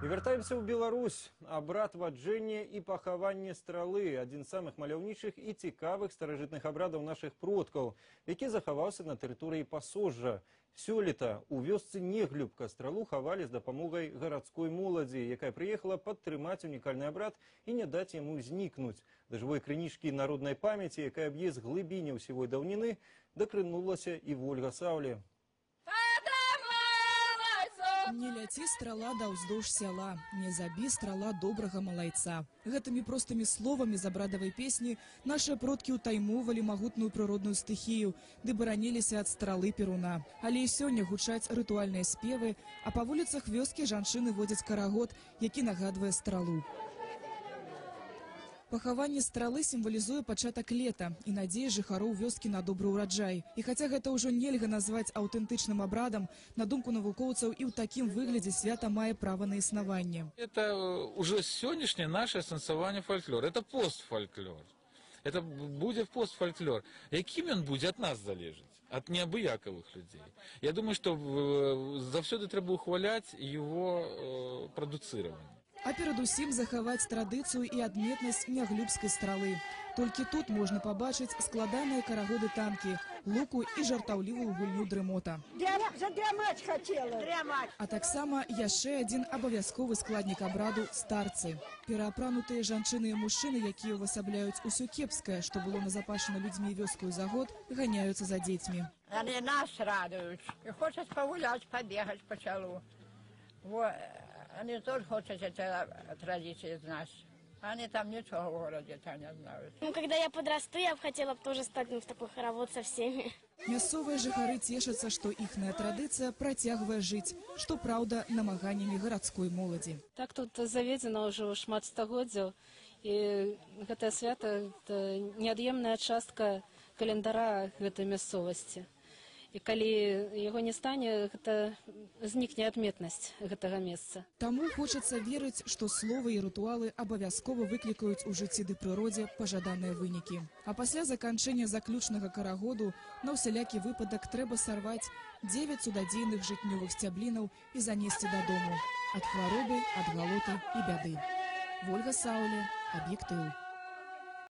І вяртаемся ў Беларусь. Абрад ваджэння і пахаванне стралы – адзін з самых маляўнічых і цікавых старажытных абрадаў нашых продкаў, які захаваўся на тэрыторыі Пасожжа. Сёлета у вёсцы Неглюбка стралу хавалі з дапамогай гарадской моладзі, якая прыехала падтрымаць унікальны абрад і не даць яму знікнуць. Да жывой крынічкі народнай памяці, якая б'е з глыбіні ўсівой даўніны, дакранулася і Ольга Саўле. Не ляці страла да ўздоўж сяла, не забі страла добрага малайца. Гэтымі простымі словамі з абрадавай песні нашыя продкі ўтаймоўвалі магутную прыродную стыхію, ды бараніліся ад стралы перуна. Але і сёння гучаць рытуальныя спевы, а па вуліцах вёскі жанчыны водзяць карагод, які нагадвае стралу. Пахаванне стралы сімвалізуе пачатак лета і надзеі жыхароў вёскі на добры ўраджай. І хаця гэта ўжо нельга назваць аўтэнтычным абрадам, на думку навукоўцаў і ў такім выглядзе свята мае права на існаванне. Это уже сённяшнее наше асэнсаванне фольклор. Это постфольклор. Это будет постфольклор. Яким он будет, от нас залежить, от неабыякавых людей. Я думаю, что заўсёды трэба ухваляць его продуцирование. А перадусім захаваць традыцыю і адметнасць няглюбскай стралы. Толькі тут можна пабачыць складаныя карагоды танкі, луку і жартаўлівую гульню дрымота. Задрямаць хацела. А таксама яшчэ адзін абавязковы складнік абраду – старцы. Пераапранутыя жанчыны і мужчыны, якія ўвасабляюць усё кепскае, што было назапашана людзьмі вёскую за год, ганяюцца за дзецьмі. Они нас радуюць. І хочуць пагуляць, пабегаць па сялу. Они тоже хотят эти традиции знать. Они там ничего в городе-то не знают. Когда я подрасту, я бы хотела тоже стать в такой хоровод со всеми. Мясцовыя жыхары цешацца, што іхная традыцыя працягвае жыць, што праўда, намаганнямі гарадской моладзі. Так тут заведзена ўжо шмат стагоддзяў, і гэтае свята – неад'емная частка календара гэтай мясцовасці. І калі яго не стане, гэта знікне адметнасць гэтага месца. Таму хочацца верыць, што словы і рытуалы абавязкова выклікаюць у жыцці ды прыродзе пажаданыя вынікі. А пасля заканчэння заключнага карагоду на ўсялякі выпадак трэба сарваць 9 цудадзейных жытнёвых сцяблінаў і занесці дадому. Ад хваробы, ад галоты і бяды. Ольга Саўле, Аб'ектыў.